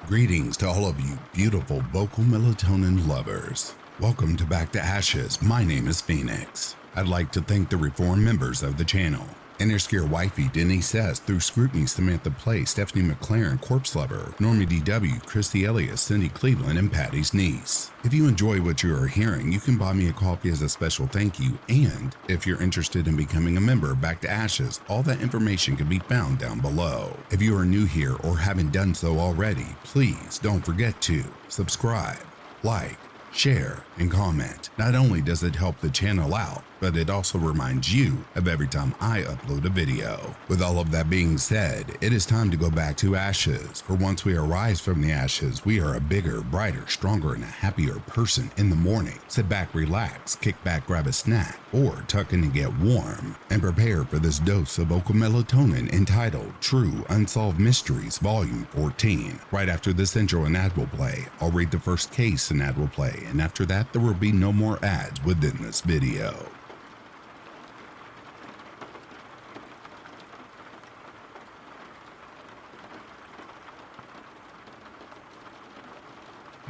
Greetings to all of you beautiful vocal melatonin lovers. Welcome to Back to Ashes. My name is Phoenix. I'd like to thank the reform members of the channel. Interscare Wifey, Denise S., Through Scrutiny, Samantha Play, Stephanie McLaren, Corpse Lover, Normie DW, Christy Elias, Cindy Cleveland, and Patty's niece. If you enjoy what you are hearing, you can buy me a coffee as a special thank you, and if you're interested in becoming a member of Back to Ashes, all that information can be found down below. If you are new here or haven't done so already, please don't forget to subscribe, like, share, and comment. Not only does it help the channel out, but it also reminds you of every time I upload a video. With all of that being said, it is time to go back to ashes. For once we arise from the ashes, we are a bigger, brighter, stronger, and a happier person in the morning. Sit back, relax, kick back, grab a snack, or tuck in and get warm, and prepare for this dose of vocal melatonin entitled True Unsolved Mysteries Volume 14. Right after this intro and ad will play, I'll read the first case and ad will play, and after that there will be no more ads within this video.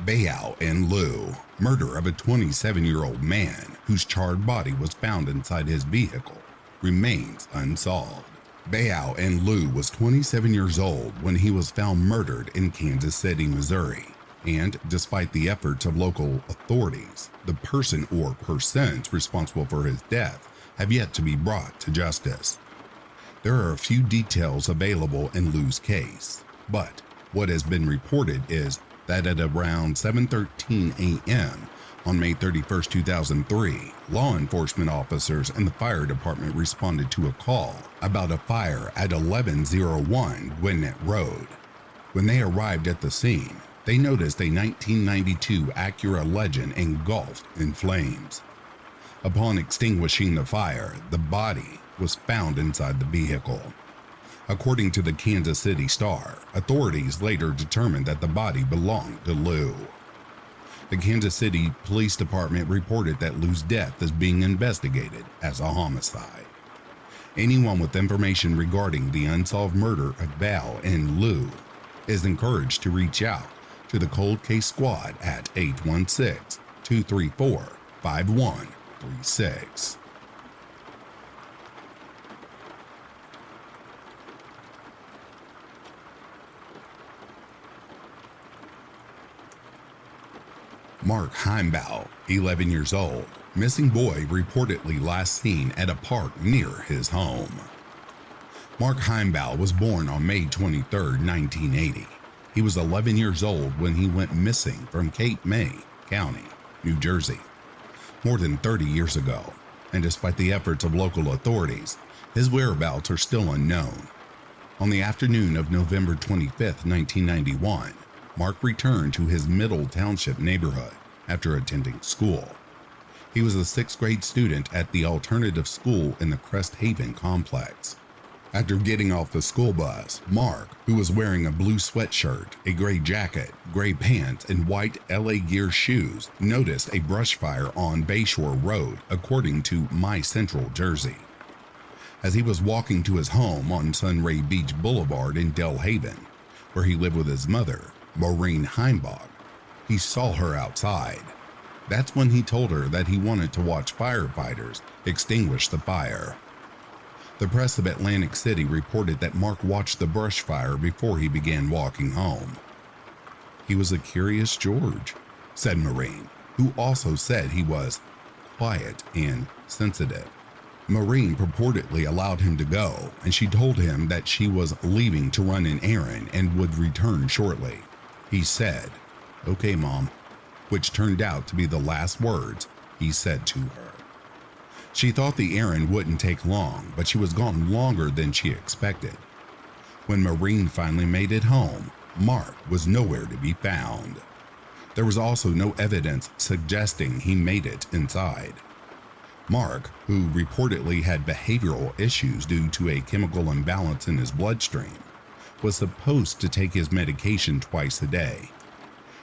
Bal and Lou, murder of a 27-year-old man whose charred body was found inside his vehicle, remains unsolved. Bal and Lou was 27 years old when he was found murdered in Kansas City, Missouri, and despite the efforts of local authorities, the person or persons responsible for his death have yet to be brought to justice. There are a few details available in Lou's case, but what has been reported is that at around 7:13 a.m. on May 31, 2003, law enforcement officers and the fire department responded to a call about a fire at 1101 Gwinnett Road. When they arrived at the scene, they noticed a 1992 Acura Legend engulfed in flames. Upon extinguishing the fire, the body was found inside the vehicle. According to the Kansas City Star, authorities later determined that the body belonged to Lou. The Kansas City Police Department reported that Lou's death is being investigated as a homicide. Anyone with information regarding the unsolved murder of Bal and Lou is encouraged to reach out to the Cold Case Squad at 816-234-5136. Mark Heimbaugh, 11 years old, missing boy reportedly last seen at a park near his home. Mark Heimbaugh was born on May 23, 1980. He was 11 years old when he went missing from Cape May County, New Jersey, more than 30 years ago, and despite the efforts of local authorities, his whereabouts are still unknown. On the afternoon of November 25, 1991, Mark returned to his Middle Township neighborhood after attending school. He was a 6th grade student at the alternative school in the Crest Haven complex. After getting off the school bus, Mark, who was wearing a blue sweatshirt, a gray jacket, gray pants, and white LA Gear shoes, noticed a brush fire on Bayshore Road, according to My Central Jersey. As he was walking to his home on Sunray Beach Boulevard in Del Haven, where he lived with his mother, Maureen Heimbach, he saw her outside. That's when he told her that he wanted to watch firefighters extinguish the fire. The press of Atlantic City reported that Mark watched the brush fire before he began walking home. He was a curious George, said Maureen, who also said he was quiet and sensitive. Maureen purportedly allowed him to go, and she told him that she was leaving to run an errand and would return shortly. He said, "Okay, Mom," which turned out to be the last words he said to her. She thought the errand wouldn't take long, but she was gone longer than she expected. When Maureen finally made it home, Mark was nowhere to be found. There was also no evidence suggesting he made it inside. Mark, who reportedly had behavioral issues due to a chemical imbalance in his bloodstream, was supposed to take his medication twice a day.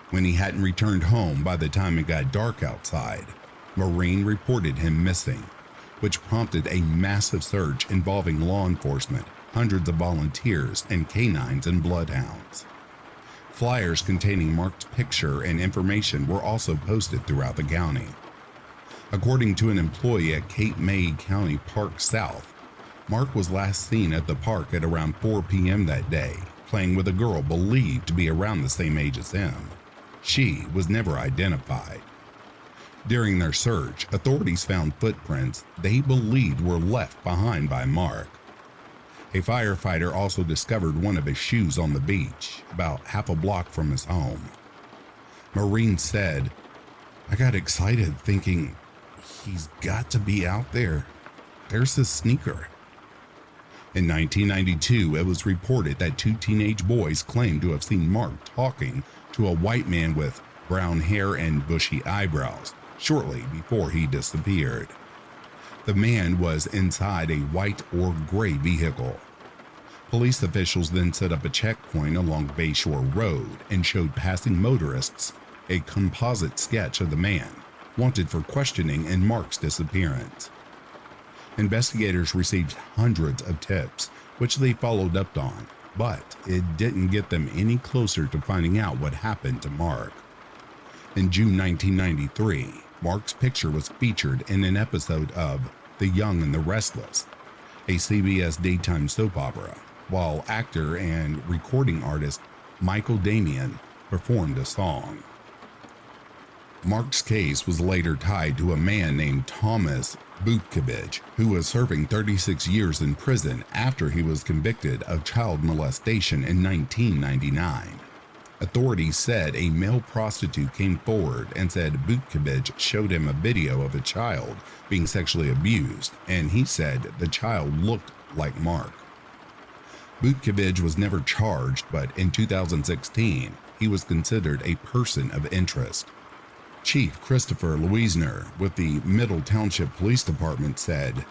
When he hadn't returned home by the time it got dark outside, Maureen reported him missing, which prompted a massive search involving law enforcement, hundreds of volunteers, and canines and bloodhounds. Flyers containing Mark's picture and information were also posted throughout the county. According to an employee at Cape May County Park South, Mark was last seen at the park at around 4 p.m. that day, playing with a girl believed to be around the same age as him. She was never identified. During their search, authorities found footprints they believed were left behind by Mark. A firefighter also discovered one of his shoes on the beach, about half a block from his home. Marine said, "I got excited thinking, he's got to be out there. There's his sneaker." In 1992, it was reported that 2 teenage boys claimed to have seen Mark talking to a white man with brown hair and bushy eyebrows shortly before he disappeared. The man was inside a white or gray vehicle. Police officials then set up a checkpoint along Bayshore Road and showed passing motorists a composite sketch of the man wanted for questioning in Mark's disappearance. Investigators received hundreds of tips, which they followed up on, but it didn't get them any closer to finding out what happened to Mark. In June 1993, Mark's picture was featured in an episode of The Young and the Restless, a CBS daytime soap opera, while actor and recording artist Michael Damian performed a song. Mark's case was later tied to a man named Thomas Butkevich, who was serving 36 years in prison after he was convicted of child molestation in 1999. Authorities said a male prostitute came forward and said Butkevich showed him a video of a child being sexually abused, and he said the child looked like Mark. Butkevich was never charged, but in 2016, he was considered a person of interest. Chief Christopher Louisner with the Middle Township Police Department said,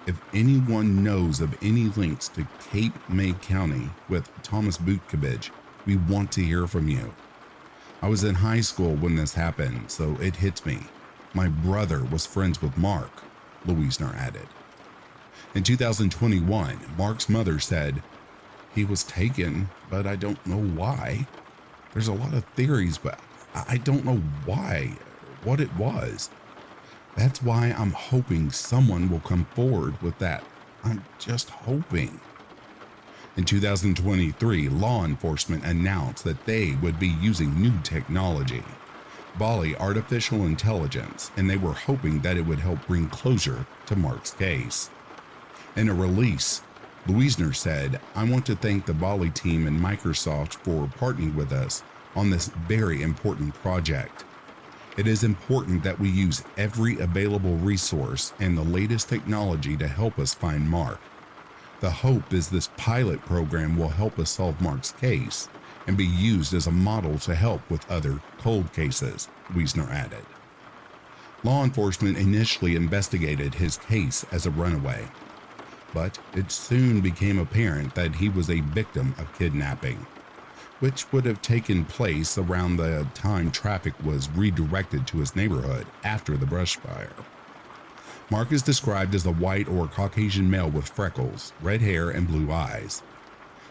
"If anyone knows of any links to Cape May County with Thomas Butkevich, we want to hear from you. I was in high school when this happened, so it hits me. My brother was friends with Mark," Louisner added. In 2021, Mark's mother said, "He was taken, but I don't know why. There's a lot of theories, but I don't know why, what it was. That's why I'm hoping someone will come forward with that. I'm just hoping." In 2023, law enforcement announced that they would be using new technology, Bali artificial intelligence, and they were hoping that it would help bring closure to Mark's case. In a release, Louisner said, "I want to thank the Bali team and Microsoft for partnering with us on this very important project. It is important that we use every available resource and the latest technology to help us find Mark. The hope is this pilot program will help us solve Mark's case and be used as a model to help with other cold cases," Louisner added. Law enforcement initially investigated his case as a runaway, but it soon became apparent that he was a victim of kidnapping, which would have taken place around the time traffic was redirected to his neighborhood after the brush fire. Mark is described as a white or Caucasian male with freckles, red hair, and blue eyes.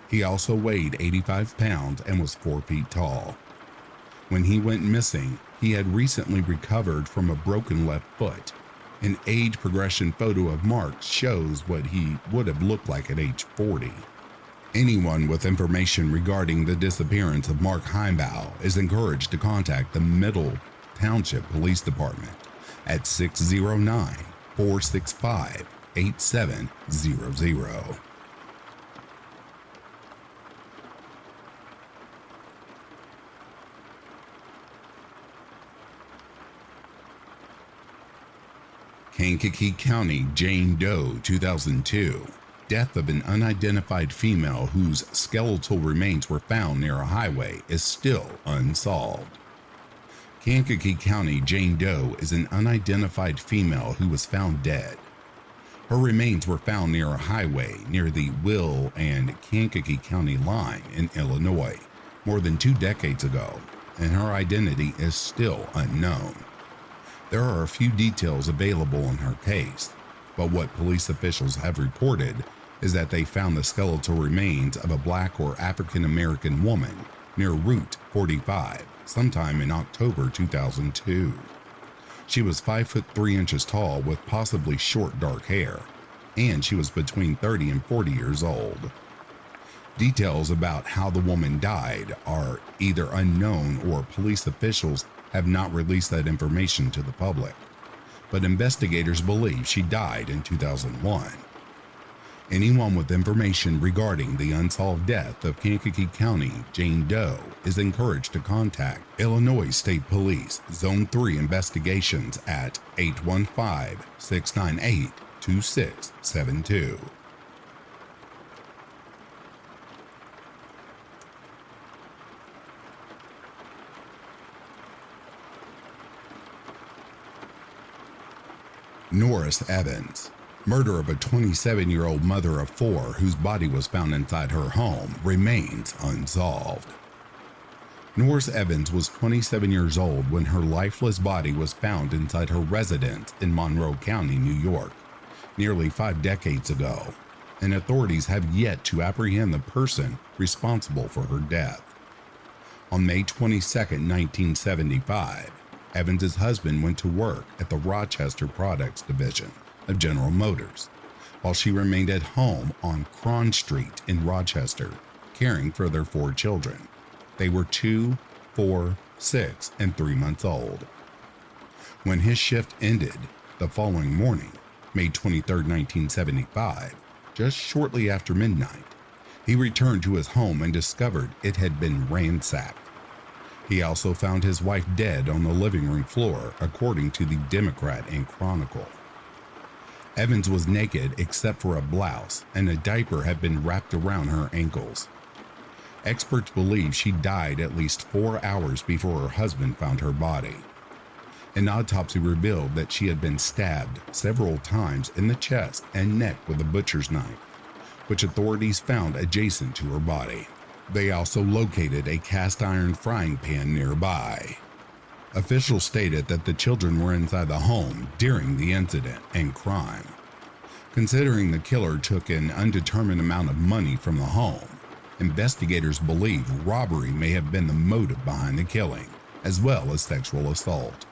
He also weighed 85 pounds and was 4 feet tall. When he went missing, he had recently recovered from a broken left foot. An age progression photo of Mark shows what he would have looked like at age 40. Anyone with information regarding the disappearance of Mark Heimbau is encouraged to contact the Middle Township Police Department at 609-465-8700. Kankakee County, Jane Doe, 2002. Death of an unidentified female whose skeletal remains were found near a highway is still unsolved. Kankakee County, Jane Doe is an unidentified female who was found dead. Her remains were found near a highway near the Will and Kankakee County line in Illinois more than 2 decades ago, and her identity is still unknown. There are a few details available in her case, but what police officials have reported is that they found the skeletal remains of a Black or African American woman near Route 45 sometime in October 2002. She was 5 foot 3 inches tall with possibly short dark hair, and she was between 30 and 40 years old. Details about how the woman died are either unknown or police officials have not released that information to the public, but investigators believe she died in 2001. Anyone with information regarding the unsolved death of Kankakee County Jane Doe is encouraged to contact Illinois State Police Zone 3 Investigations at 815-698-2672. Norris Evans. Murder of a 27-year-old mother of 4 whose body was found inside her home remains unsolved. Norris Evans was 27 years old when her lifeless body was found inside her residence in Monroe County, New York, nearly 5 decades ago, and authorities have yet to apprehend the person responsible for her death. On May 22, 1975, Evans' husband went to work at the Rochester Products Division of General Motors, while she remained at home on Cron Street in Rochester, caring for their 4 children. They were 2, 4, 6, and 3 months old. When his shift ended the following morning, May 23, 1975, just shortly after midnight, he returned to his home and discovered it had been ransacked. He also found his wife dead on the living room floor, according to the Democrat and Chronicle. Evans was naked except for a blouse, and a diaper had been wrapped around her ankles. Experts believe she died at least 4 hours before her husband found her body. An autopsy revealed that she had been stabbed several times in the chest and neck with a butcher's knife, which authorities found adjacent to her body. They also located a cast iron frying pan nearby. Officials stated that the children were inside the home during the incident and crime. Considering the killer took an undetermined amount of money from the home, investigators believe robbery may have been the motive behind the killing, as well as sexual assault.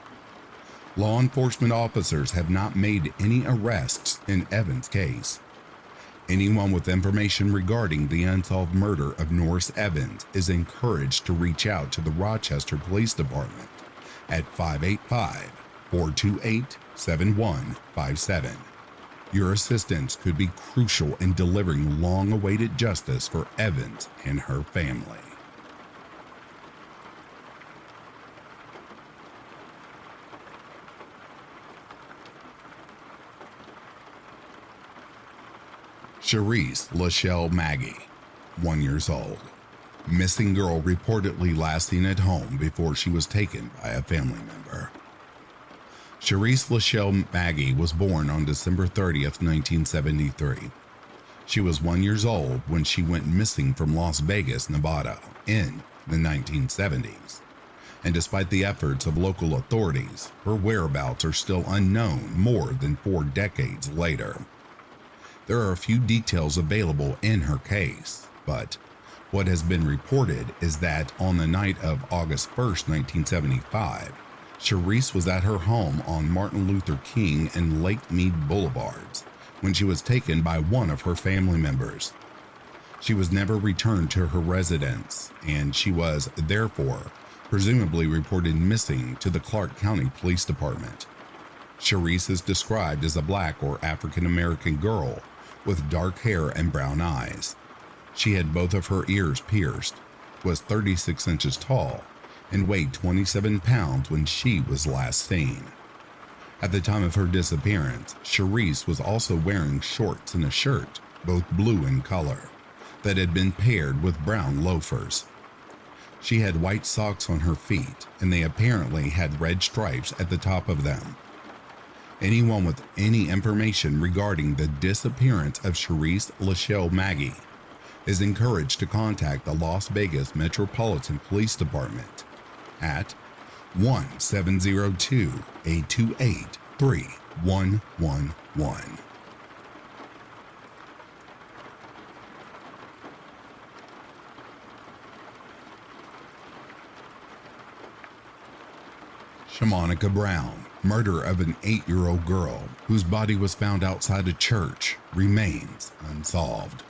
Law enforcement officers have not made any arrests in Evans' case. Anyone with information regarding the unsolved murder of Norris Evans is encouraged to reach out to the Rochester Police Department at 585-428-7157. Your assistance could be crucial in delivering long-awaited justice for Evans and her family. Sharice Lachelle Maggie, 1 year old. Missing girl reportedly last seen at home before she was taken by a family member. Sharice Lachelle Maggie was born on December 30th, 1973. She was 1 year old when she went missing from Las Vegas, Nevada in the 1970s. And despite the efforts of local authorities, her whereabouts are still unknown more than 4 decades later. There are a few details available in her case, but what has been reported is that on the night of August 1st, 1975, Sharice was at her home on Martin Luther King and Lake Mead Boulevards when she was taken by one of her family members. She was never returned to her residence, and she was, therefore, presumably reported missing to the Clark County Police Department. Sharice is described as a Black or African American girl with dark hair and brown eyes. She had both of her ears pierced, was 36 inches tall, and weighed 27 pounds when she was last seen. At the time of her disappearance, Sharice was also wearing shorts and a shirt, both blue in color, that had been paired with brown loafers. She had white socks on her feet, and they apparently had red stripes at the top of them. Anyone with any information regarding the disappearance of Sharice Lachelle Maggie is encouraged to contact the Las Vegas Metropolitan Police Department at 1-702-828-3111. Shanica Brown, murder of an 8-year-old girl whose body was found outside a church, remains unsolved.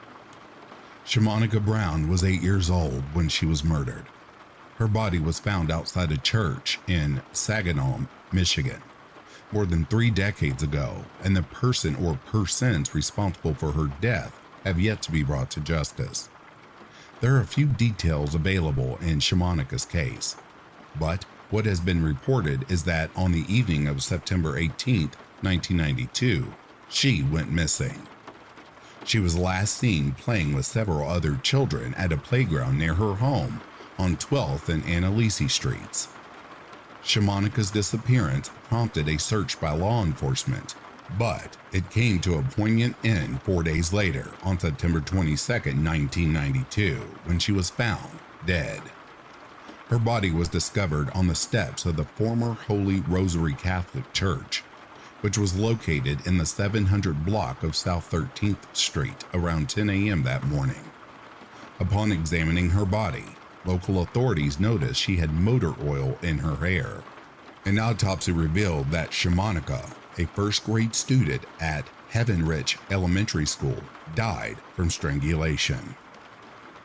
Shanica Brown was 8 years old when she was murdered. Her body was found outside a church in Saginaw, Michigan, more than 3 decades ago, and the person or persons responsible for her death have yet to be brought to justice. There are a few details available in Shamanica's case, but what has been reported is that on the evening of September 18, 1992, she went missing. She was last seen playing with several other children at a playground near her home on 12th and Annalise Streets. Shamanica's disappearance prompted a search by law enforcement, but it came to a poignant end 4 days later on September 22, 1992, when she was found dead. Her body was discovered on the steps of the former Holy Rosary Catholic Church, which was located in the 700 block of South 13th Street around 10 a.m. that morning. Upon examining her body, local authorities noticed she had motor oil in her hair. An autopsy revealed that Shamanica, a first-grade student at Heavenrich Elementary School, died from strangulation.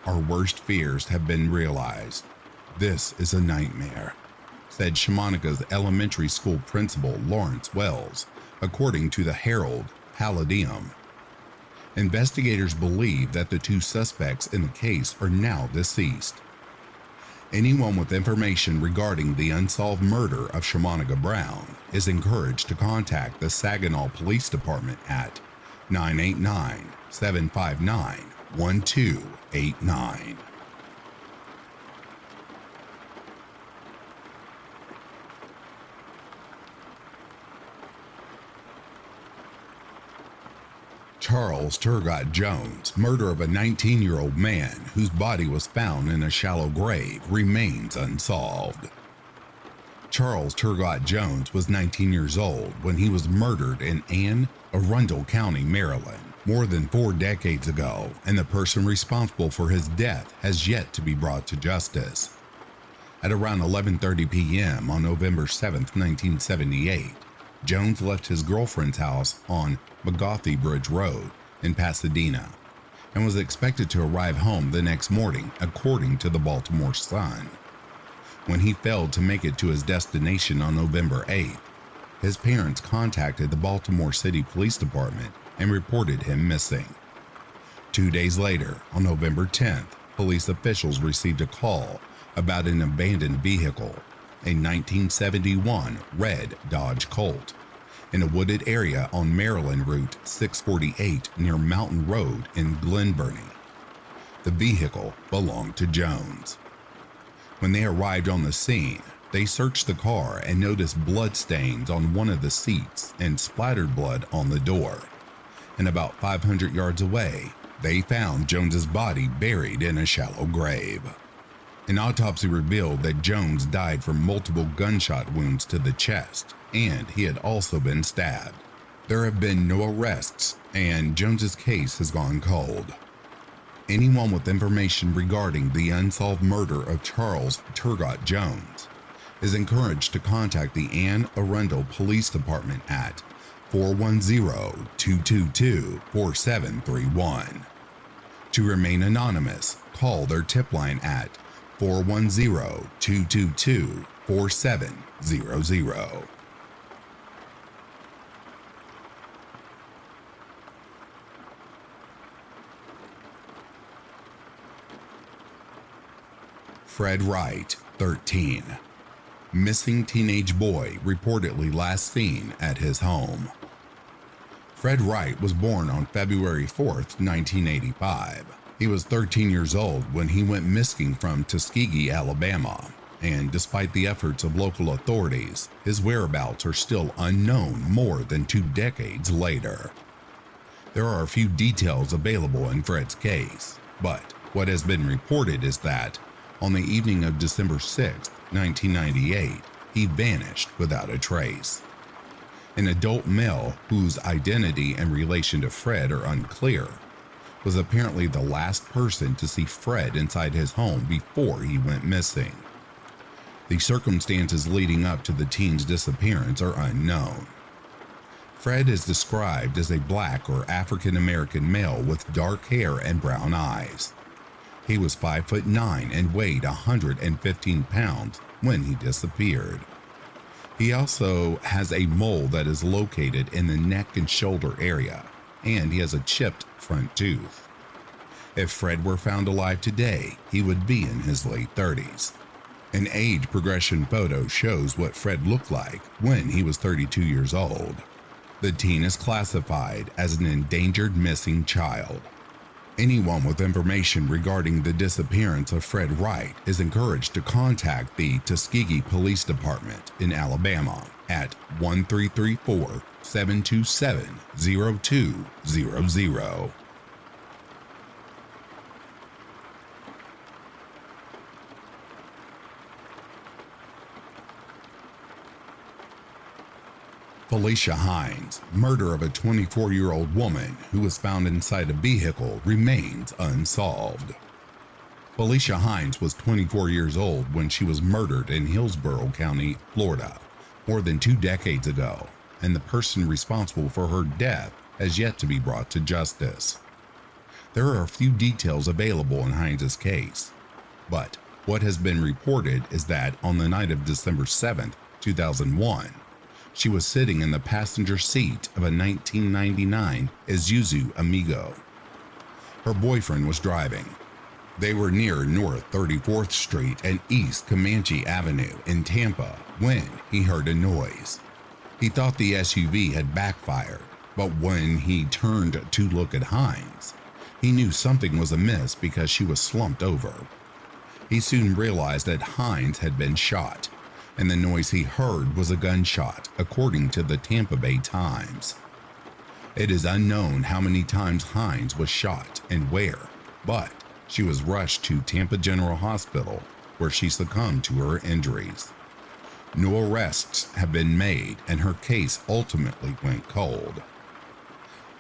Our worst fears have been realized. This is a nightmare, said Shamanica's elementary school principal Lawrence Wells, according to the Herald Palladium. Investigators believe that the 2 suspects in the case are now deceased. Anyone with information regarding the unsolved murder of Shanica Brown is encouraged to contact the Saginaw Police Department at 989-759-1289. Charles Turgot Jones' murder of a 19-year-old man whose body was found in a shallow grave remains unsolved. Charles Turgot Jones was 19 years old when he was murdered in Anne Arundel County, Maryland, more than 4 decades ago, and the person responsible for his death has yet to be brought to justice. At around 11:30 p.m. on November 7, 1978, Jones left his girlfriend's house on Magothy Bridge Road in Pasadena and was expected to arrive home the next morning, according to the Baltimore Sun. When he failed to make it to his destination on November 8th, his parents contacted the Baltimore City Police Department and reported him missing. 2 days later, on November 10th, police officials received a call about an abandoned vehicle, a 1971 red Dodge Colt, in a wooded area on Maryland Route 648 near Mountain Road in Glen Burnie. The vehicle belonged to Jones. When they arrived on the scene, they searched the car and noticed blood stains on one of the seats and splattered blood on the door. And about 500 yards away, they found Jones's body buried in a shallow grave. An autopsy revealed that Jones died from multiple gunshot wounds to the chest, and he had also been stabbed. There have been no arrests, and Jones's case has gone cold. Anyone with information regarding the unsolved murder of Charles Turgot Jones is encouraged to contact the Anne Arundel Police Department at 410-222-4731. To remain anonymous, call their tip line at 410-222-4700. Fred Wright, 13. Missing teenage boy reportedly last seen at his home. Fred Wright was born on February 4th, 1985. He was 13 years old when he went missing from Tuskegee, Alabama, and despite the efforts of local authorities, his whereabouts are still unknown more than 2 decades later. There are a few details available in Fred's case, but what has been reported is that on the evening of December 6, 1998, he vanished without a trace. An adult male whose identity and relation to Fred are unclear was apparently the last person to see Fred inside his home before he went missing. The circumstances leading up to the teen's disappearance are unknown. Fred is described as a black or African American male with dark hair and brown eyes. He was 5'9" and weighed 115 pounds when he disappeared. He also has a mole that is located in the neck and shoulder area, and he has a chipped front tooth. If Fred were found alive today, he would be in his late 30s. An age progression photo shows what Fred looked like when he was 32 years old. The teen is classified as an endangered missing child. Anyone with information regarding the disappearance of Fred Wright is encouraged to contact the Tuskegee Police Department in Alabama at 1334-727-0200. Felicia Hines' murder of a 24-year-old woman who was found inside a vehicle remains unsolved. Felicia Hines was 24 years old when she was murdered in Hillsborough County, Florida, more than 2 decades ago, and the person responsible for her death has yet to be brought to justice. There are a few details available in Hines' case, but what has been reported is that on the night of December 7, 2001, she was sitting in the passenger seat of a 1999 Isuzu Amigo. Her boyfriend was driving. They were near North 34th Street and East Comanche Avenue in Tampa when he heard a noise. He thought the SUV had backfired, but when he turned to look at Hines, he knew something was amiss because she was slumped over. He soon realized that Hines had been shot, and the noise he heard was a gunshot, according to the Tampa Bay Times. It is unknown how many times Hines was shot and where, but she was rushed to Tampa General Hospital, where she succumbed to her injuries. No arrests have been made, and her case ultimately went cold.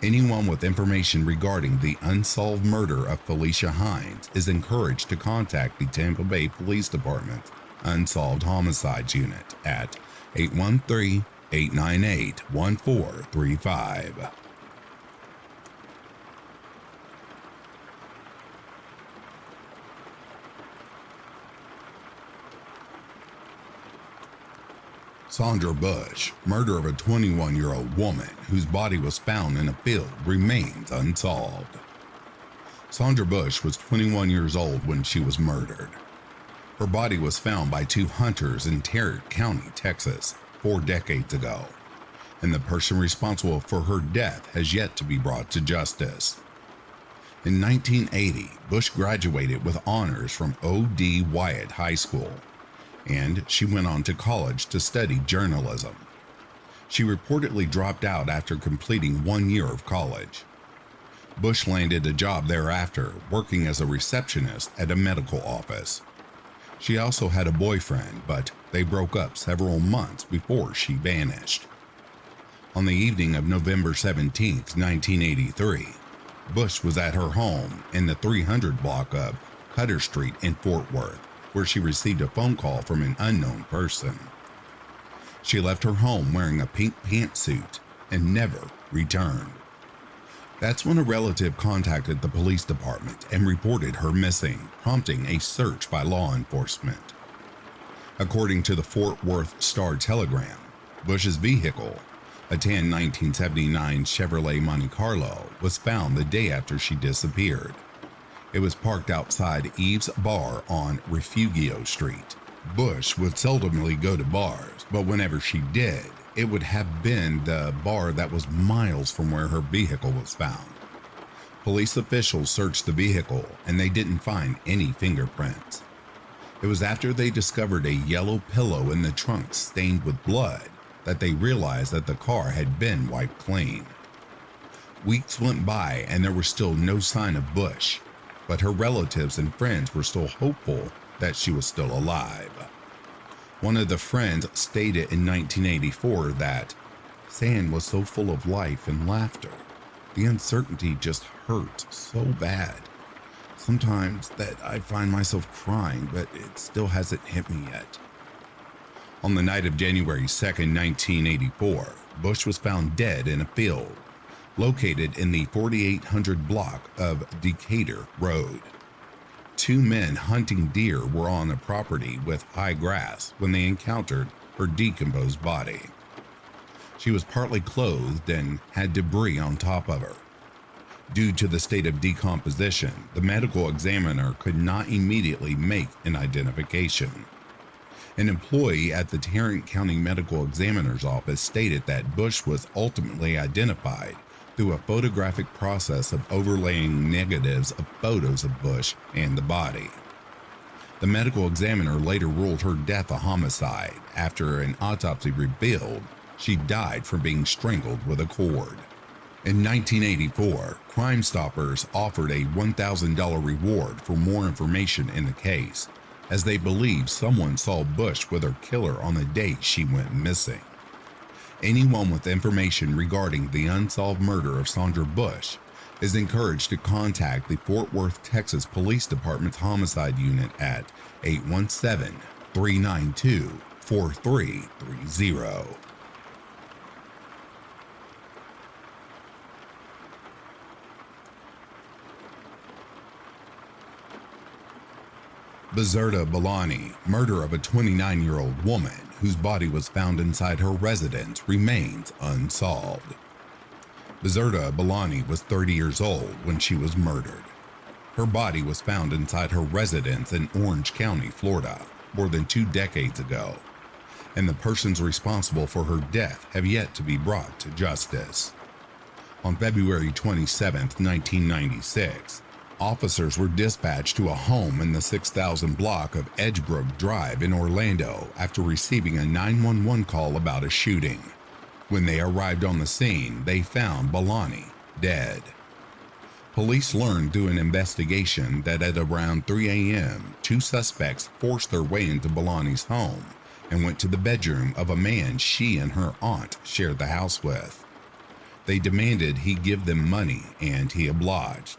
Anyone with information regarding the unsolved murder of Felicia Hines is encouraged to contact the Tampa Bay Police Department Unsolved Homicides Unit at 813-898-1435. Sandra Bush, murder of a 21-year-old woman whose body was found in a field, remains unsolved. Sandra Bush was 21 years old when she was murdered. Her body was found by 2 hunters in Tarrant County, Texas, 4 decades ago, and the person responsible for her death has yet to be brought to justice. In 1980, Bush graduated with honors from O.D. Wyatt High School, and she went on to college to study journalism. She reportedly dropped out after completing 1 year of college. Bush landed a job thereafter, working as a receptionist at a medical office. She also had a boyfriend, but they broke up several months before she vanished. On the evening of November 17, 1983, Bush was at her home in the 300 block of Cutter Street in Fort Worth, where she received a phone call from an unknown person. She left her home wearing a pink pantsuit and never returned. That's when a relative contacted the police department and reported her missing, prompting a search by law enforcement. According to the Fort Worth Star-Telegram, Bush's vehicle, a tan 1979 Chevrolet Monte Carlo, was found the day after she disappeared. It was parked outside Eve's Bar on Refugio Street. Bush would seldomly go to bars, but whenever she did, it would have been the bar that was miles from where her vehicle was found. Police officials searched the vehicle and they didn't find any fingerprints. It was after they discovered a yellow pillow in the trunk stained with blood that they realized that the car had been wiped clean. Weeks went by and there was still no sign of Bush, but her relatives and friends were still hopeful that she was still alive. One of the friends stated in 1984 that Sand was so full of life and laughter. The uncertainty just hurt so bad. Sometimes that I find myself crying, but it still hasn't hit me yet. On the night of January 2nd, 1984, Bush was found dead in a field located in the 4800 block of Decatur Road. Two men hunting deer were on the property with high grass when they encountered her decomposed body. She was partly clothed and had debris on top of her. Due to the state of decomposition, the medical examiner could not immediately make an identification. An employee at the Tarrant County Medical Examiner's Office stated that Bush was ultimately identified through a photographic process of overlaying negatives of photos of Bush and the body. The medical examiner later ruled her death a homicide after an autopsy revealed she died from being strangled with a cord. In 1984, Crime Stoppers offered a $1,000 reward for more information in the case, as they believed someone saw Bush with her killer on the day she went missing. Anyone with information regarding the unsolved murder of Sandra Bush is encouraged to contact the Fort Worth, Texas Police Department's Homicide Unit at 817-392-4330. Bizerta Balani, murder of a 29-year-old woman whose body was found inside her residence, remains unsolved. Bizerta Balani was 30 years old when she was murdered. Her body was found inside her residence in Orange County, Florida, more than 2 decades ago, and the persons responsible for her death have yet to be brought to justice. On February 27, 1996, officers were dispatched to a home in the 6000 block of Edgebrook Drive in Orlando after receiving a 911 call about a shooting. When they arrived on the scene, they found Balani dead. Police learned through an investigation that at around 3 a.m., 2 suspects forced their way into Balani's home and went to the bedroom of a man she and her aunt shared the house with. They demanded he give them money, and he obliged.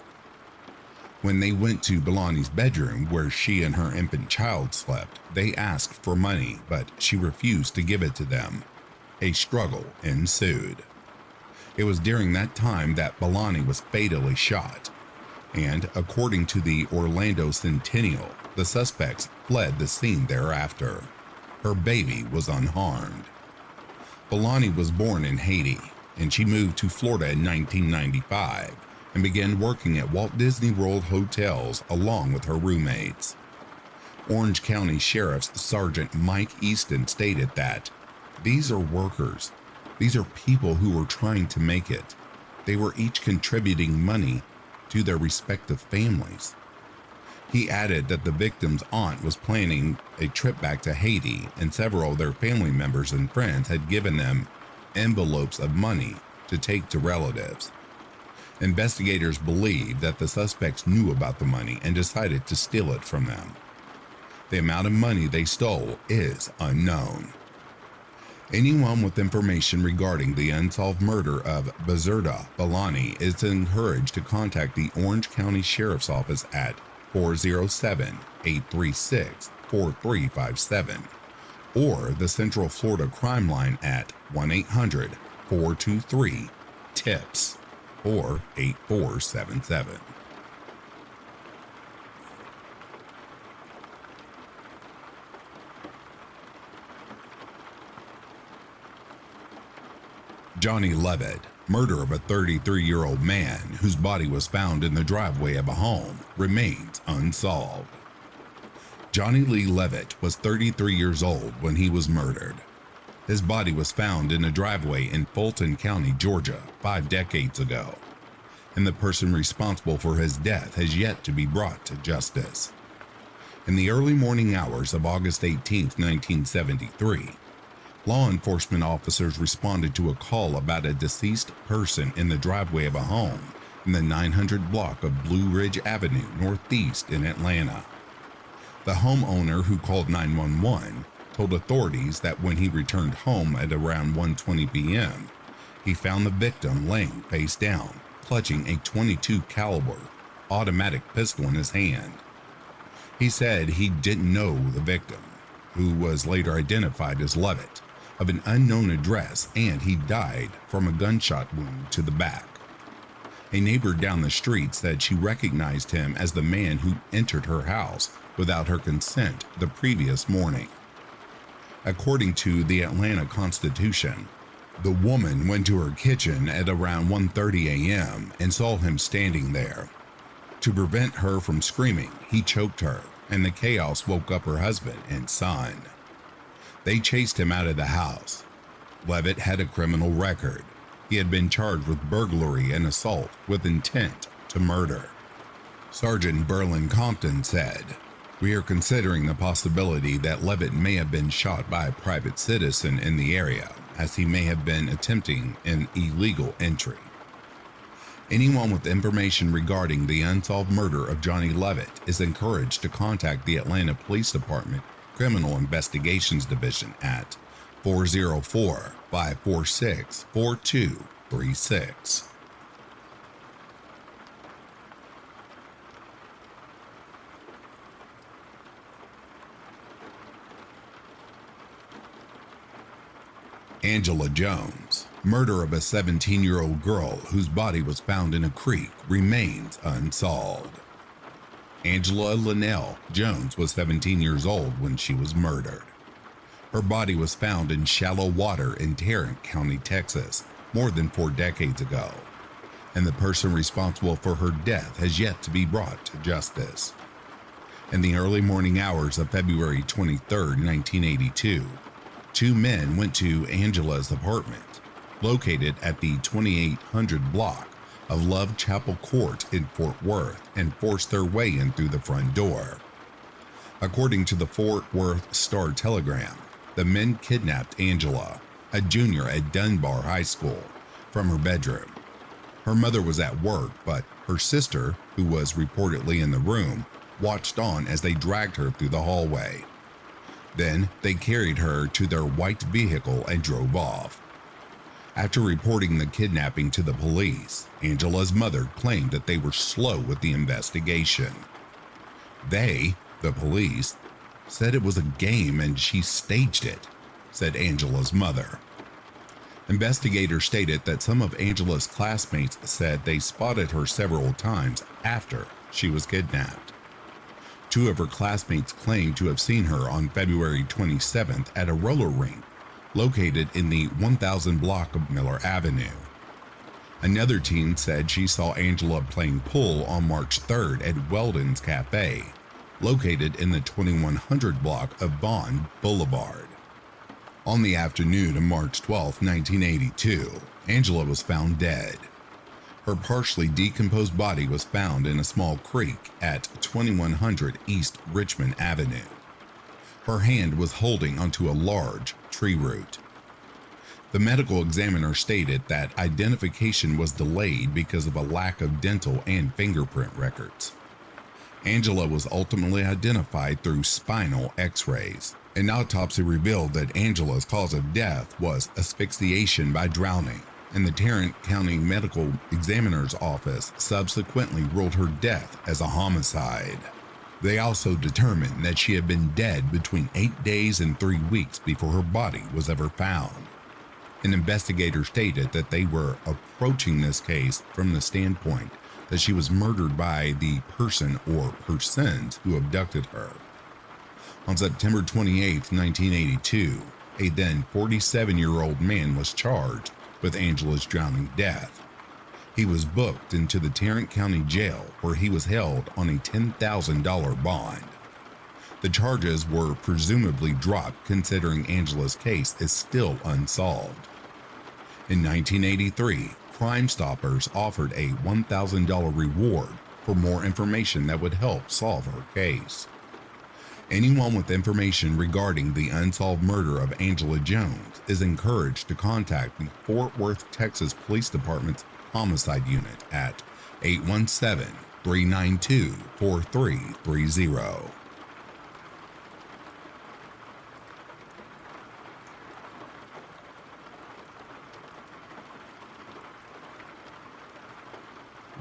When they went to Balani's bedroom where she and her infant child slept, they asked for money, but she refused to give it to them. A struggle ensued. It was during that time that Balani was fatally shot, and according to the Orlando Sentinel, the suspects fled the scene thereafter. Her baby was unharmed. Balani was born in Haiti, and she moved to Florida in 1995 and began working at Walt Disney World hotels along with her roommates. Orange County Sheriff's Sergeant Mike Easton stated that, "These are workers. These are people who were trying to make it. They were each contributing money to their respective families." He added that the victim's aunt was planning a trip back to Haiti, and several of their family members and friends had given them envelopes of money to take to relatives. Investigators believe that the suspects knew about the money and decided to steal it from them. The amount of money they stole is unknown. Anyone with information regarding the unsolved murder of Bizerta Balani is encouraged to contact the Orange County Sheriff's Office at 407-836-4357 or the Central Florida Crime Line at 1-800-423-TIPS or 8477. Johnny Levitt, murder of a 33-year-old man whose body was found in the driveway of a home, remains unsolved. Johnny Lee Levitt was 33 years old when he was murdered. His body was found in a driveway in Fulton County, Georgia, 5 decades ago, and the person responsible for his death has yet to be brought to justice. In the early morning hours of August 18, 1973, law enforcement officers responded to a call about a deceased person in the driveway of a home in the 900 block of Blue Ridge Avenue Northeast in Atlanta. The homeowner who called 911 told authorities that when he returned home at around 1:20 p.m., he found the victim laying face down, clutching a .22 caliber automatic pistol in his hand. He said he didn't know the victim, who was later identified as Levitt, of an unknown address, and he died from a gunshot wound to the back. A neighbor down the street said she recognized him as the man who entered her house without her consent the previous morning. According to the Atlanta Constitution, the woman went to her kitchen at around 1:30 a.m. and saw him standing there. To prevent her from screaming, he choked her, and the chaos woke up her husband and son. They chased him out of the house. Levitt had a criminal record. He had been charged with burglary and assault with intent to murder. Sergeant Berlin Compton said, "We are considering the possibility that Levitt may have been shot by a private citizen in the area, as he may have been attempting an illegal entry." Anyone with information regarding the unsolved murder of Johnny Levitt is encouraged to contact the Atlanta Police Department Criminal Investigations Division at 404-546-4236. Angela Jones. Murder of a 17-year-old girl whose body was found in a creek remains unsolved. Angela Linnell Jones was 17 years old when she was murdered. Her body was found in shallow water in Tarrant County, Texas, more than 4 decades ago, and the person responsible for her death has yet to be brought to justice. In the early morning hours of February 23, 1982, 2 men went to Angela's apartment, located at the 2800 block of Love Chapel Court in Fort Worth, and forced their way in through the front door. According to the Fort Worth Star-Telegram, the men kidnapped Angela, a junior at Dunbar High School, from her bedroom. Her mother was at work, but her sister, who was reportedly in the room, watched on as they dragged her through the hallway. Then they carried her to their white vehicle and drove off. After reporting the kidnapping to the police, Angela's mother claimed that they were slow with the investigation. They, the police, said it was a game and she staged it, said Angela's mother. Investigators stated that some of Angela's classmates said they spotted her several times after she was kidnapped. 2 of her classmates claimed to have seen her on February 27th at a roller rink located in the 1000 block of Miller Avenue. Another teen said she saw Angela playing pool on March 3rd at Weldon's Cafe, located in the 2100 block of Vaughn Boulevard. On the afternoon of March 12, 1982, Angela was found dead. Her partially decomposed body was found in a small creek at 2100 East Richmond Avenue. Her hand was holding onto a large tree root. The medical examiner stated that identification was delayed because of a lack of dental and fingerprint records. Angela was ultimately identified through spinal x-rays. An autopsy revealed that Angela's cause of death was asphyxiation by drowning, and the Tarrant County Medical Examiner's Office subsequently ruled her death as a homicide. They also determined that she had been dead between 8 days and 3 weeks before her body was ever found. An investigator stated that they were approaching this case from the standpoint that she was murdered by the person or persons who abducted her. On September 28, 1982, a then 47-year-old man was charged with Angela's drowning death. He was booked into the Tarrant County Jail, where he was held on a $10,000 bond. The charges were presumably dropped considering Angela's case is still unsolved. In 1983, Crime Stoppers offered a $1,000 reward for more information that would help solve her case. Anyone with information regarding the unsolved murder of Angela Jones is encouraged to contact the Fort Worth, Texas Police Department's Homicide Unit at 817-392-4330.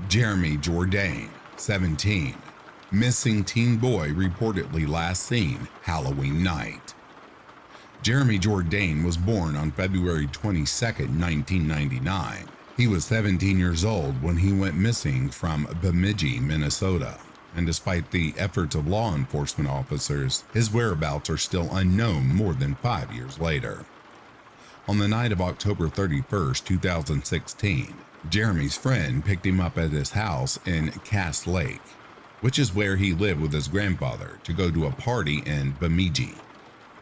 Jeremy Jourdain, 17, missing teen boy reportedly last seen Halloween night. Jeremy Jourdain was born on February 22, 1999. He was 17 years old when he went missing from Bemidji, Minnesota, and despite the efforts of law enforcement officers, his whereabouts are still unknown more than 5 years later. On the night of October 31, 2016, Jeremy's friend picked him up at his house in Cass Lake, which is where he lived with his grandfather, to go to a party in Bemidji.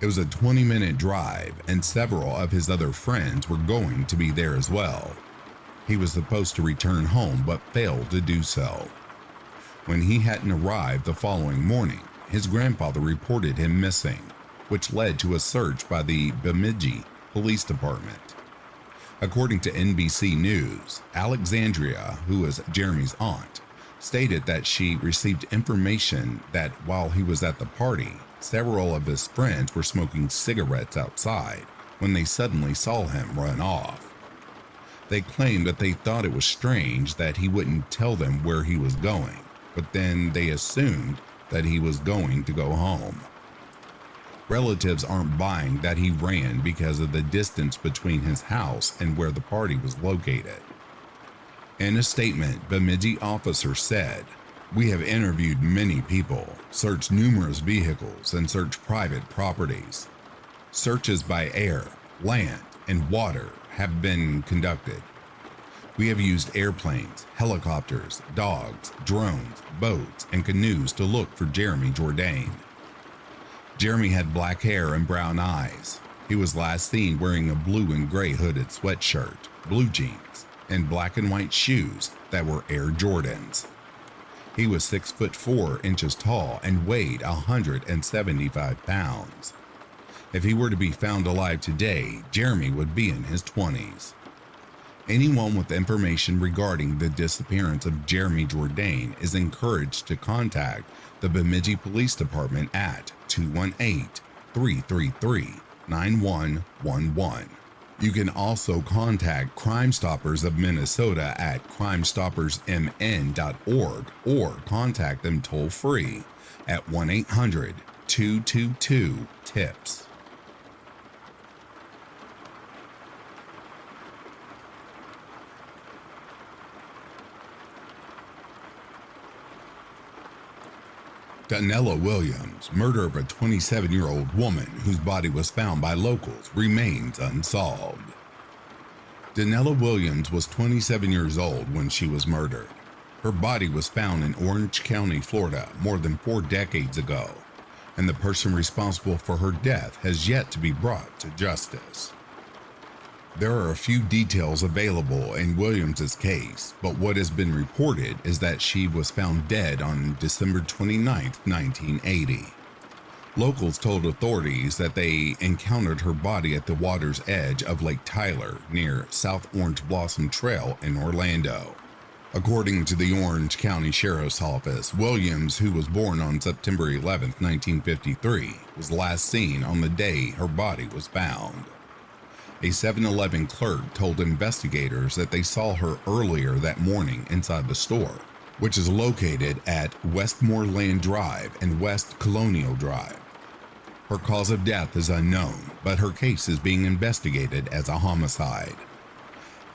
It was a 20-minute drive, and several of his other friends were going to be there as well. He was supposed to return home but failed to do so. When he hadn't arrived the following morning, his grandfather reported him missing, which led to a search by the Bemidji Police Department. According to NBC News, Alexandria, who was Jeremy's aunt, stated that she received information that while he was at the party, several of his friends were smoking cigarettes outside when they suddenly saw him run off. They claimed that they thought it was strange that he wouldn't tell them where he was going, but then they assumed that he was going to go home. Relatives aren't buying that he ran because of the distance between his house and where the party was located. In a statement, Bemidji officers said, "We have interviewed many people, searched numerous vehicles, and searched private properties. Searches by air, land, and water have been conducted. We have used airplanes, helicopters, dogs, drones, boats, and canoes to look for Jeremy Jourdain." Jeremy had black hair and brown eyes. He was last seen wearing a blue and gray hooded sweatshirt, blue jeans, and black and white shoes that were Air Jordans. He was 6'4" tall and weighed 175 pounds. If he were to be found alive today, Jeremy would be in his 20s. Anyone with information regarding the disappearance of Jeremy Jourdain is encouraged to contact the Bemidji Police Department at 218-333-9111. You can also contact Crime Stoppers of Minnesota at crimestoppersmn.org or contact them toll-free at 1-800-222-TIPS. Danella Williams' murder of a 27-year-old woman whose body was found by locals remains unsolved. Danella Williams was 27 years old when she was murdered. Her body was found in Orange County, Florida, more than 4 decades ago, and the person responsible for her death has yet to be brought to justice. There are a few details available in Williams' case, but what has been reported is that she was found dead on December 29, 1980. Locals told authorities that they encountered her body at the water's edge of Lake Tyler near South Orange Blossom Trail in Orlando. According to the Orange County Sheriff's Office, Williams, who was born on September 11, 1953, was last seen on the day her body was found. A 7-Eleven clerk told investigators that they saw her earlier that morning inside the store, which is located at Westmoreland Drive and West Colonial Drive. Her cause of death is unknown, but her case is being investigated as a homicide.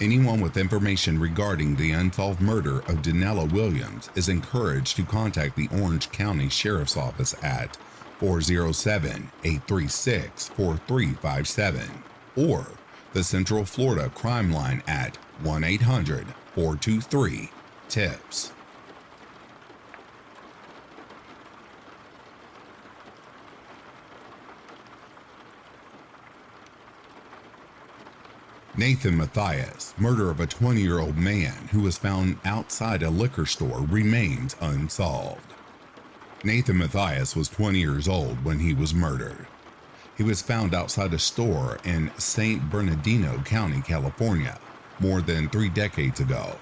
Anyone with information regarding the unsolved murder of Danella Williams is encouraged to contact the Orange County Sheriff's Office at 407-836-4357 or the Central Florida Crime Line at 1-800-423-TIPS. Nathan Matias' murder of a 20-year-old man who was found outside a liquor store remains unsolved. Nathan Matias was 20 years old when he was murdered. He was found outside a store in St. Bernardino County, California, more than 3 decades ago,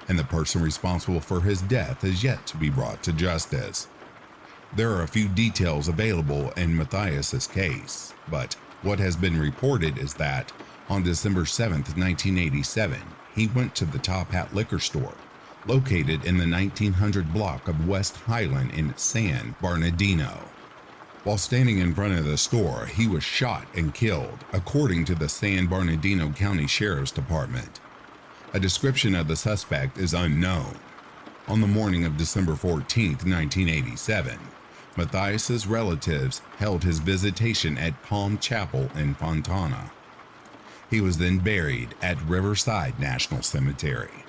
and the person responsible for his death is yet to be brought to justice. There are a few details available in Matias's case, but what has been reported is that on December 7, 1987, he went to the Top Hat liquor store, located in the 1900 block of West Highland in San Bernardino. While standing in front of the store, he was shot and killed, according to the San Bernardino County Sheriff's Department. A description of the suspect is unknown. On the morning of December 14, 1987, Matias's relatives held his visitation at Palm Chapel in Fontana. He was then buried at Riverside National Cemetery.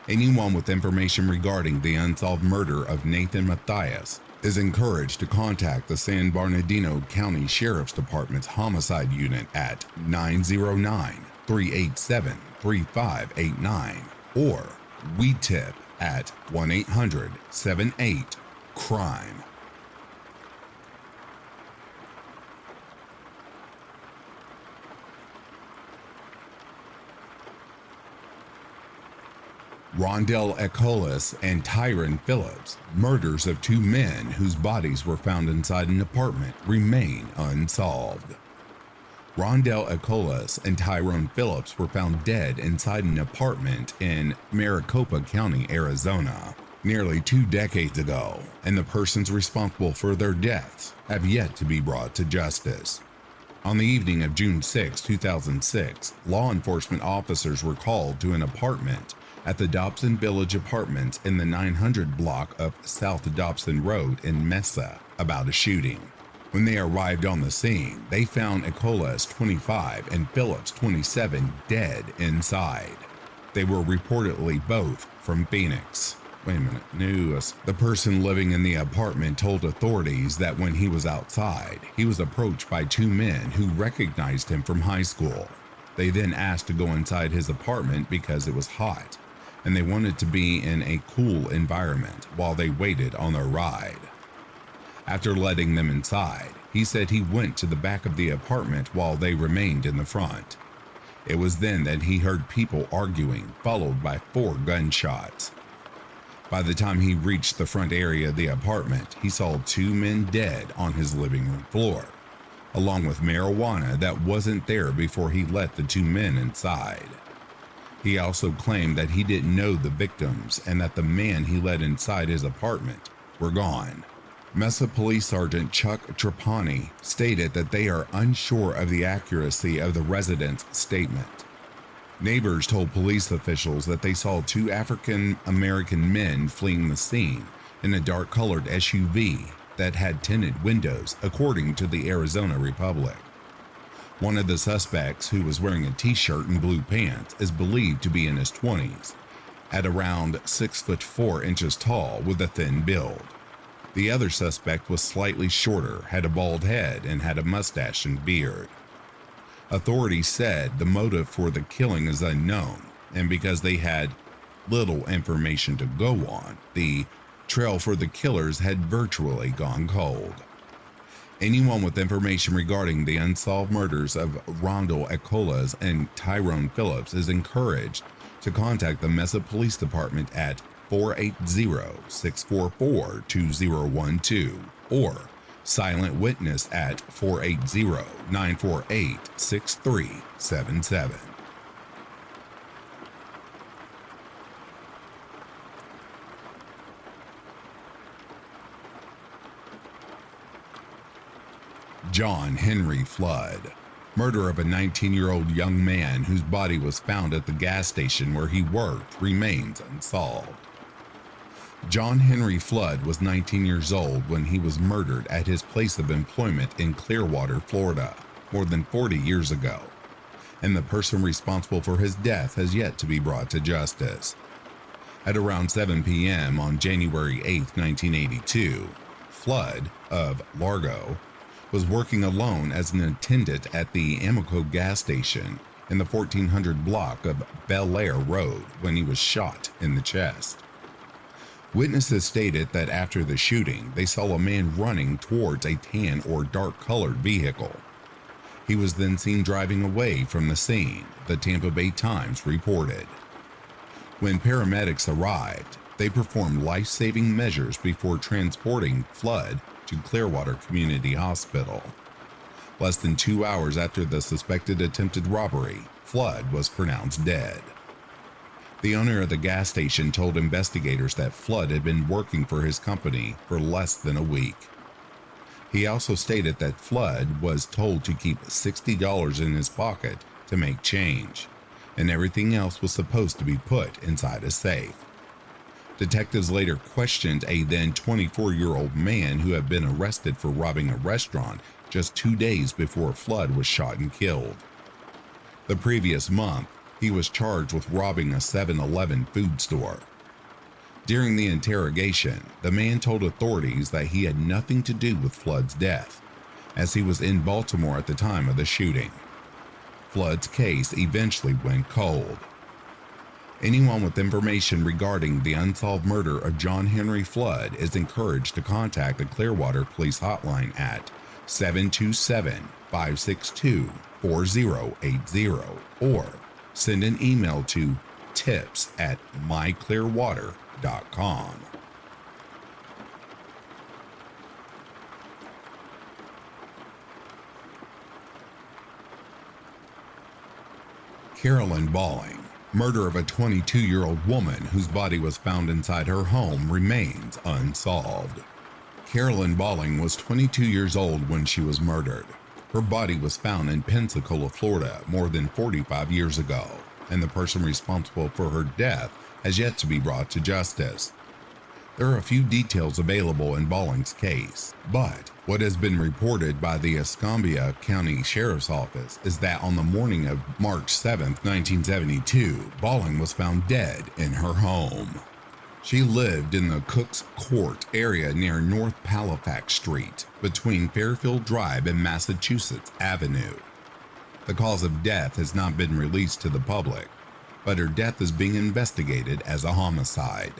Anyone with information regarding the unsolved murder of Nathan Matias is encouraged to contact the San Bernardino County Sheriff's Department's Homicide Unit at 909-387-3589 or WeTip at 1-800-78-CRIME. Eolas and Tyron Phillips, murders of two men whose bodies were found inside an apartment, remain unsolved. Eolas and Tyron Phillips were found dead inside an apartment in Maricopa County, Arizona, nearly 2 decades ago, and the persons responsible for their deaths have yet to be brought to justice. On the evening of June 6, 2006, law enforcement officers were called to an apartment at the Dobson Village Apartments in the 900 block of South Dobson Road in Mesa about a shooting. When they arrived on the scene, they found Eolas, 25, and Phillips, 27, dead inside. They were reportedly both from Phoenix. The person living in the apartment told authorities that when he was outside, he was approached by two men who recognized him from high school. They then asked to go inside his apartment because it was hot, and they wanted to be in a cool environment while they waited on their ride. After letting them inside, he said he went to the back of the apartment while they remained in the front. It was then that he heard people arguing, followed by 4 gunshots. By the time he reached the front area of the apartment, he saw 2 men dead on his living room floor, along with marijuana that wasn't there before he let the 2 men inside. He also claimed that he didn't know the victims and that the man he let inside his apartment were gone. Mesa Police Sergeant Chuck Trapani stated that they are unsure of the accuracy of the resident's statement. Neighbors told police officials that they saw 2 African American men fleeing the scene in a dark-colored SUV that had tinted windows, according to the Arizona Republic. One of the suspects, who was wearing a t-shirt and blue pants, is believed to be in his 20s, at around 6'4" tall with a thin build. The other suspect was slightly shorter, had a bald head, and had a mustache and beard. Authorities said the motive for the killing is unknown, and because they had little information to go on, the trail for the killers had virtually gone cold. Anyone with information regarding the unsolved murders of Eolas and Tyron Phillips is encouraged to contact the Mesa Police Department at 480-644-2012 or Silent Witness at 480-948-6377. John Henry Flood. Murder of a 19-year-old young man whose body was found at the gas station where he worked remains unsolved. John Henry Flood was 19 years old when he was murdered at his place of employment in Clearwater, Florida, more than 40 years ago, and the person responsible for his death has yet to be brought to justice. At around 7 p.m. on January 8, 1982, Flood, of Largo, was working alone as an attendant at the Amoco gas station in the 1400 block of Bel Air Road when he was shot in the chest. Witnesses stated that after the shooting, they saw a man running towards a tan or dark-colored vehicle. He was then seen driving away from the scene, the Tampa Bay Times reported. When paramedics arrived, they performed life-saving measures before transporting Flood to Clearwater Community Hospital. Less than 2 hours after the suspected attempted robbery, Flood was pronounced dead. The owner of the gas station told investigators that Flood had been working for his company for less than a week. He also stated that Flood was told to keep $60 in his pocket to make change, and everything else was supposed to be put inside a safe. Detectives later questioned a then 24-year-old man who had been arrested for robbing a restaurant just 2 days before Flood was shot and killed. The previous month, he was charged with robbing a 7-Eleven food store. During the interrogation, the man told authorities that he had nothing to do with Flood's death, as he was in Baltimore at the time of the shooting. Flood's case eventually went cold. Anyone with information regarding the unsolved murder of John Henry Flood is encouraged to contact the Clearwater Police Hotline at 727-562-4080 or send an email to tips@myclearwater.com. Carolyn Balling, murder of a 22-year-old woman whose body was found inside her home, remains unsolved. Carolyn Balling was 22 years old when she was murdered. Her body was found in Pensacola, Florida, more than 45 years ago, and the person responsible for her death has yet to be brought to justice. There are a few details available in Balling's case, but what has been reported by the Escambia County Sheriff's Office is that on the morning of March 7, 1972, Balling was found dead in her home. She lived in the Cook's Court area near North Halifax Street, between Fairfield Drive and Massachusetts Avenue. The cause of death has not been released to the public, but her death is being investigated as a homicide.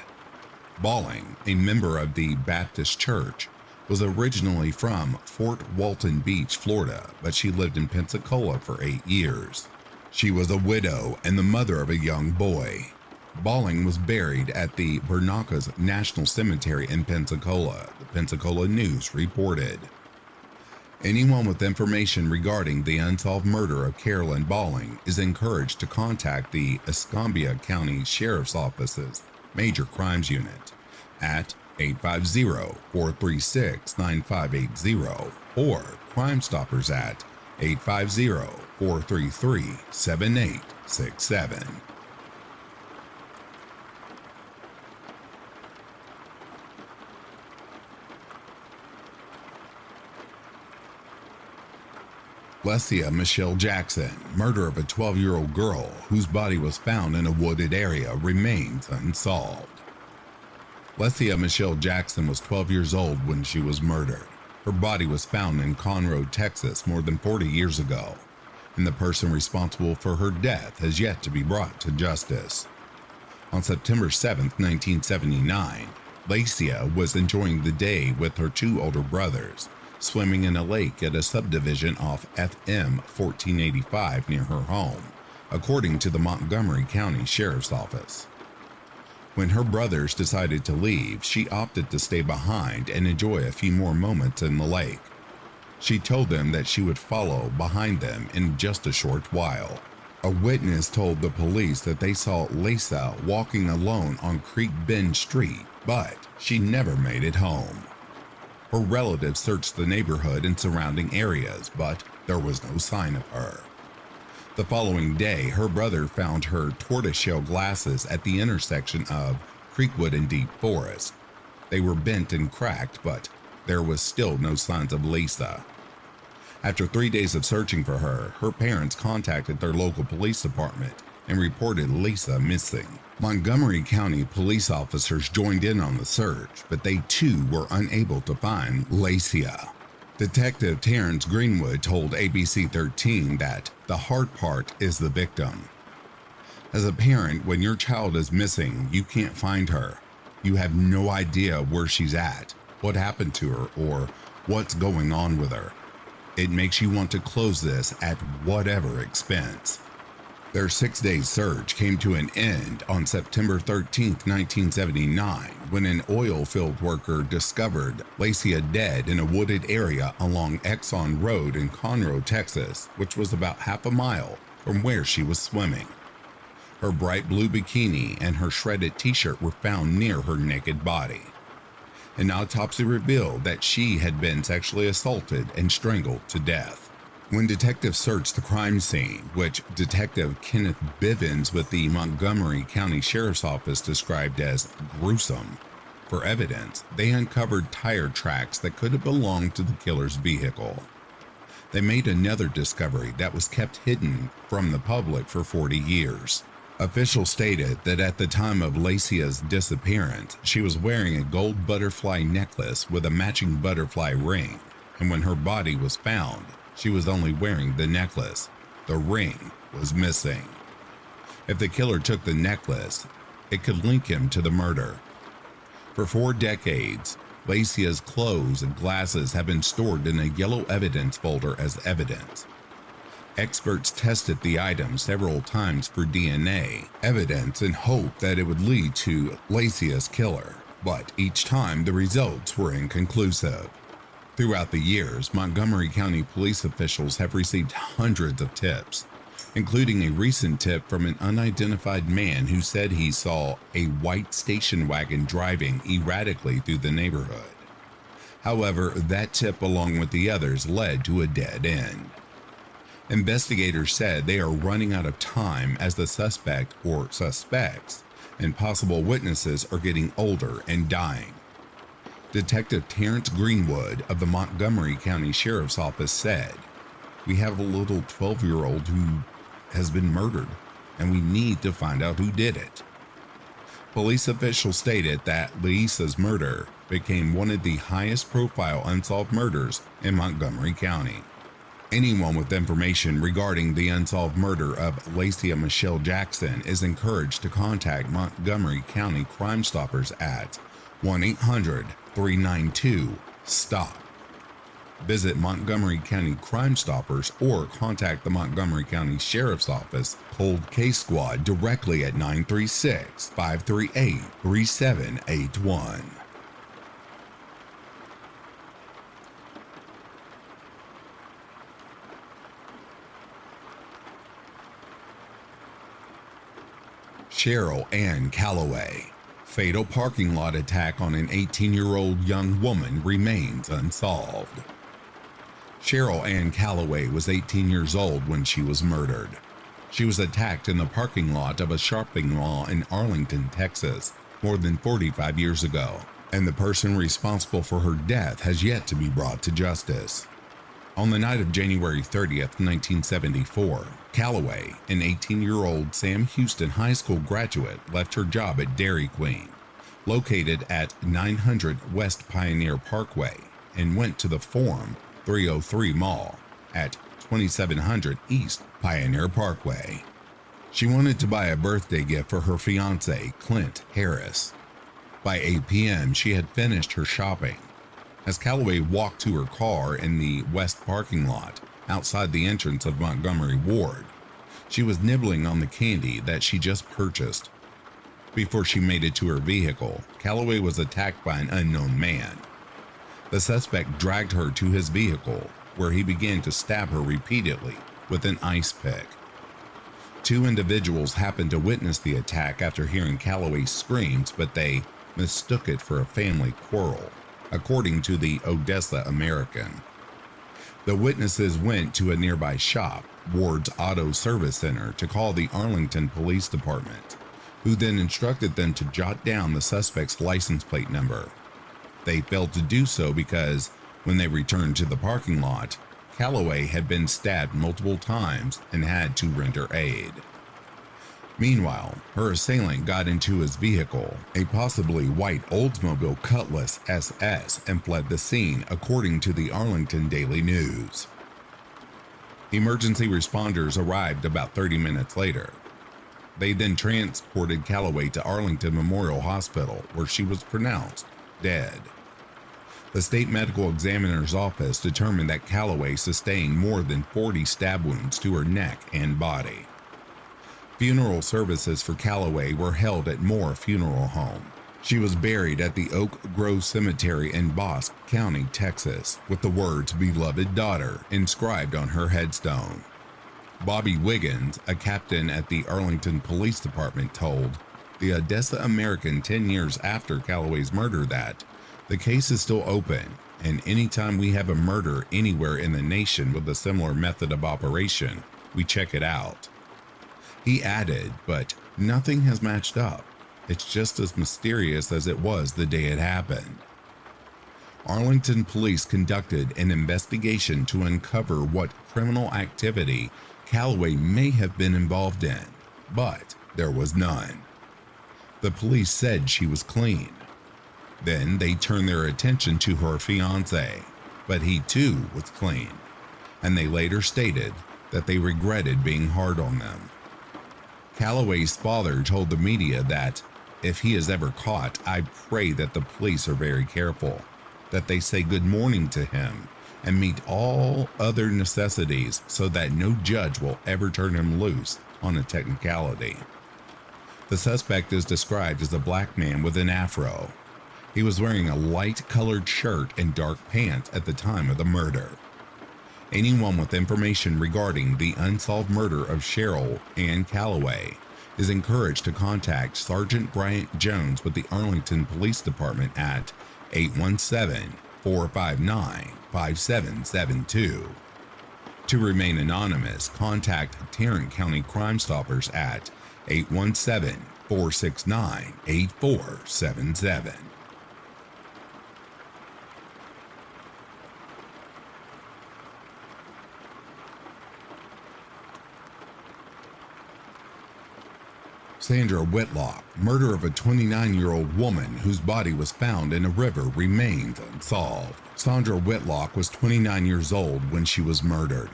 Balling, a member of the Baptist Church, was originally from Fort Walton Beach, Florida, but she lived in Pensacola for 8 years. She was a widow and the mother of a young boy. Balling was buried at the Bernacas National Cemetery in Pensacola, the Pensacola News reported. Anyone with information regarding the unsolved murder of Carolyn Balling is encouraged to contact the Escambia County Sheriff's Office's Major Crimes Unit at 850-436-9580 or Crime Stoppers at 850-433-7867. Lecia Michelle Jackson, murder of a 12-year-old girl whose body was found in a wooded area, remains unsolved. Lecia Michelle Jackson was 12 years old when she was murdered. Her body was found in Conroe, Texas more than 40 years ago, and the person responsible for her death has yet to be brought to justice. On September 7, 1979, Lecia was enjoying the day with her 2 older brothers, swimming in a lake at a subdivision off FM 1485 near her home, according to the Montgomery County Sheriff's Office. When her brothers decided to leave, she opted to stay behind and enjoy a few more moments in the lake. She told them that she would follow behind them in just a short while. A witness told the police that they saw Lecia walking alone on Creek Bend Street, but she never made it home. Her relatives searched the neighborhood and surrounding areas, but there was no sign of her. The following day, her brother found her tortoiseshell glasses at the intersection of Creekwood and Deep Forest. They were bent and cracked, but there was still no signs of Lecia. After 3 days of searching for her, her parents contacted their local police department and reported Lecia missing. Montgomery County police officers joined in on the search, but they too were unable to find Lecia. Detective Terrence Greenwood told ABC 13 that the hard part is the victim. As a parent, when your child is missing, you can't find her. You have no idea where she's at, what happened to her, or what's going on with her. It makes you want to close this at whatever expense. Their 6-day search came to an end on September 13, 1979, when an oil field worker discovered Lecia dead in a wooded area along Exxon Road in Conroe, Texas, which was about half a mile from where she was swimming. Her bright blue bikini and her shredded t-shirt were found near her naked body. An autopsy revealed that she had been sexually assaulted and strangled to death. When detectives searched the crime scene, which Detective Kenneth Bivens with the Montgomery County Sheriff's Office described as gruesome, for evidence, they uncovered tire tracks that could have belonged to the killer's vehicle. They made another discovery that was kept hidden from the public for 40 years. Officials stated that at the time of Lacia's disappearance, she was wearing a gold butterfly necklace with a matching butterfly ring, and when her body was found, she was only wearing the necklace. The ring was missing. If the killer took the necklace, it could link him to the murder. For 4 decades, Lacia's clothes and glasses have been stored in a yellow evidence folder as evidence. Experts tested the items several times for DNA evidence in hope that it would lead to Lacia's killer, but each time the results were inconclusive. Throughout the years, Montgomery County police officials have received hundreds of tips, including a recent tip from an unidentified man who said he saw a white station wagon driving erratically through the neighborhood. However, that tip, along with the others, led to a dead end. Investigators said they are running out of time as the suspect or suspects and possible witnesses are getting older and dying. Detective Terrence Greenwood of the Montgomery County Sheriff's Office said, "We have a little 12-year-old who has been murdered, and we need to find out who did it." Police officials stated that Lisa's murder became one of the highest profile unsolved murders in Montgomery County. Anyone with information regarding the unsolved murder of Lacia Michelle Jackson is encouraged to contact Montgomery County Crime Stoppers at 1-800-392-STOP. Visit Montgomery County Crime Stoppers or contact the Montgomery County Sheriff's Office Cold Case Squad directly at 936-538-3781. Cheryl Ann Calloway. Fatal parking lot attack on an 18-year-old young woman remains unsolved. Cheryl Ann Calloway was 18 years old when she was murdered. She was attacked in the parking lot of a shopping mall in Arlington, Texas, more than 45 years ago, and the person responsible for her death has yet to be brought to justice. On the night of January 30th, 1974, Calloway, an 18-year-old Sam Houston High School graduate, left her job at Dairy Queen, located at 900 West Pioneer Parkway, and went to the Forum 303 Mall at 2700 East Pioneer Parkway. She wanted to buy a birthday gift for her fiancé, Clint Harris. By 8 p.m., she had finished her shopping. As Calloway walked to her car in the west parking lot outside the entrance of Montgomery Ward, she was nibbling on the candy that she just purchased. Before she made it to her vehicle, Calloway was attacked by an unknown man. The suspect dragged her to his vehicle, where he began to stab her repeatedly with an ice pick. 2 individuals happened to witness the attack after hearing Calloway's screams, but they mistook it for a family quarrel, according to the Odessa American. The witnesses went to a nearby shop, Ward's Auto Service Center, to call the Arlington Police Department, who then instructed them to jot down the suspect's license plate number. They failed to do so because, when they returned to the parking lot, Calloway had been stabbed multiple times and had to render aid. Meanwhile, her assailant got into his vehicle, a possibly white Oldsmobile Cutlass SS, and fled the scene, according to the Arlington Daily News. Emergency responders arrived about 30 minutes later. They then transported Calloway to Arlington Memorial Hospital, where she was pronounced dead. The state medical examiner's office determined that Calloway sustained more than 40 stab wounds to her neck and body. Funeral services for Calloway were held at Moore Funeral Home. She was buried at the Oak Grove Cemetery in Bosque County, Texas, with the words "Beloved Daughter" inscribed on her headstone. Bobby Wiggins, a captain at the Arlington Police Department, told the Odessa American 10 years after Calloway's murder that The case is still open, and anytime we have a murder anywhere in the nation with a similar method of operation, we check it out. He added, but nothing has matched up. It's just as mysterious as it was the day it happened. Arlington police conducted an investigation to uncover what criminal activity Calloway may have been involved in, but there was none. The police said she was clean. Then they turned their attention to her fiancé, but he too was clean, and they later stated that they regretted being hard on them. Calloway's father told the media that if he is ever caught, I pray that the police are very careful, that they say good morning to him and meet all other necessities so that no judge will ever turn him loose on a technicality. The suspect is described as a black man with an afro. He was wearing a light-colored shirt and dark pants at the time of the murder. Anyone with information regarding the unsolved murder of Cheryl and Calloway is encouraged to contact Sergeant Bryant Jones with the Arlington Police Department at 817-459-5772. To remain anonymous, contact Tarrant County Crime Stoppers at 817-469-8477. Sandre Whitlock, murder of a 29-year-old woman whose body was found in a river, remains unsolved. Sandra Whitlock was 29 years old when she was murdered.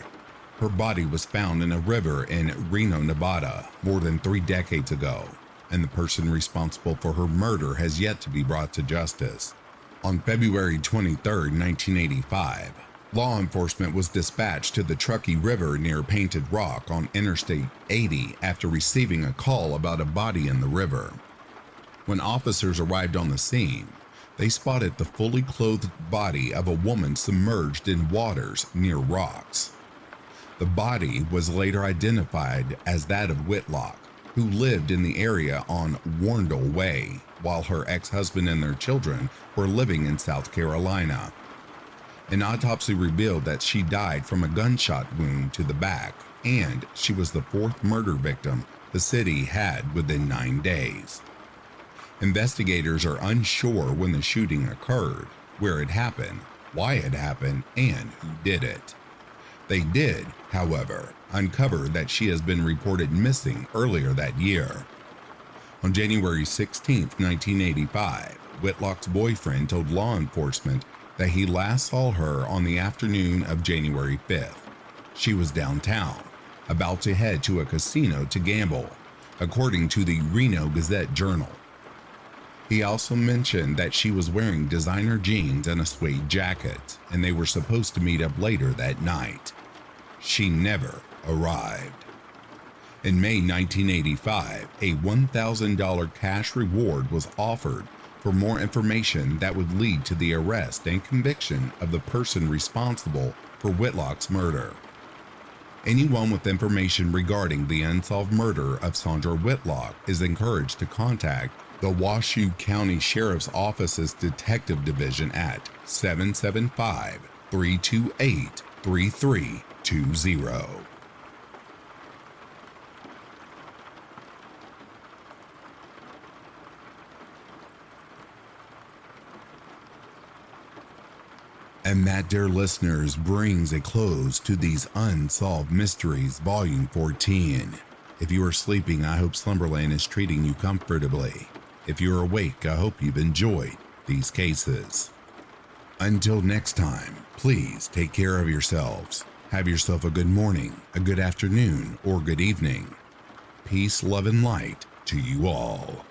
Her body was found in a river in Reno, Nevada, more than 3 decades ago, and the person responsible for her murder has yet to be brought to justice. On February 23, 1985, law enforcement was dispatched to the Truckee River near Painted Rock on Interstate 80 after receiving a call about a body in the river. When officers arrived on the scene, they spotted the fully clothed body of a woman submerged in waters near rocks. The body was later identified as that of Whitlock, who lived in the area on Warndale Way, while her ex-husband and their children were living in South Carolina. An autopsy revealed that she died from a gunshot wound to the back, and she was the 4th murder victim the city had within 9 days. Investigators are unsure when the shooting occurred, where it happened, why it happened, and who did it. They did, however, uncover that she has been reported missing earlier that year. On January 16, 1985, Whitlock's boyfriend told law enforcement that he last saw her on the afternoon of January 5th. She was downtown, about to head to a casino to gamble, according to the Reno Gazette-Journal. He also mentioned that she was wearing designer jeans and a suede jacket, and they were supposed to meet up later that night. She never arrived. In May 1985, a $1,000 cash reward was offered for more information that would lead to the arrest and conviction of the person responsible for Whitlock's murder. Anyone with information regarding the unsolved murder of Sandra Whitlock is encouraged to contact the Washoe County Sheriff's Office's Detective Division at 775-328-3320. And that, dear listeners, brings a close to these Unsolved Mysteries, Volume 14. If you are sleeping, I hope Slumberland is treating you comfortably. If you're awake, I hope you've enjoyed these cases. Until next time, please take care of yourselves. Have yourself a good morning, a good afternoon, or good evening. Peace, love, and light to you all.